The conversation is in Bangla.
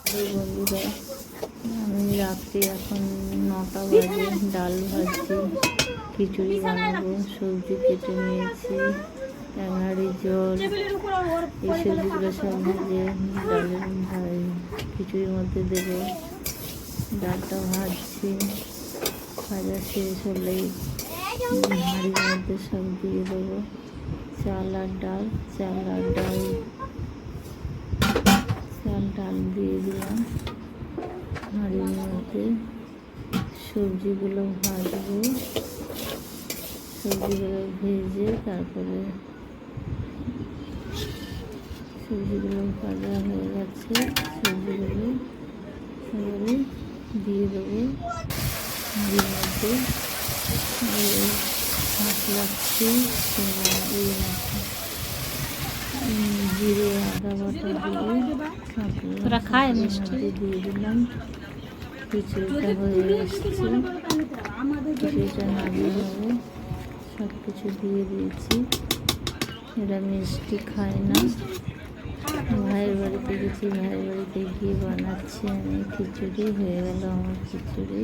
এই বন্ধুরা, আমি রাত্রে এখন 9টা বাজে, ডাল ভাজছি, খিচুড়ি বানাবো, সবজি কেটে নিয়েছি, ট্যাংরারি জল, এই সবজিগুলো সব ভেজে ডালের খিচুড়ির মধ্যে দেবো। ডালটা ভাজছি, ভাজা শেষ হলেই হাঁড়ির মধ্যে সব দিয়ে দেবো। চাল আর ডাল দিয়ে দিলাম হাঁড়ির মধ্যে। সবজিগুলো ভাজবো, সবজিগুলো ভেজে তারপরে সবজিগুলো ভাজা হয়ে গেছে, সবজিগুলো এবারে দিয়ে দেবো হাঁড়ির মধ্যে। মশলাচ্ছি জিরে আদা বাটা দিয়ে তোরা খায় মিষ্টি দিয়ে দিলাম। খিচুড়িটা হয়ে এসছে, খিচুড়িটা নামিয়ে নেবো। সব কিছু দিয়ে দিয়েছি। এরা মিষ্টি খায় না। ভাইয়ের বাড়িতে গেছি, ভাইয়ের বাড়িতে গিয়ে বানাচ্ছি আমি খিচুড়ি। হয়ে গেল আমার খিচুড়ি।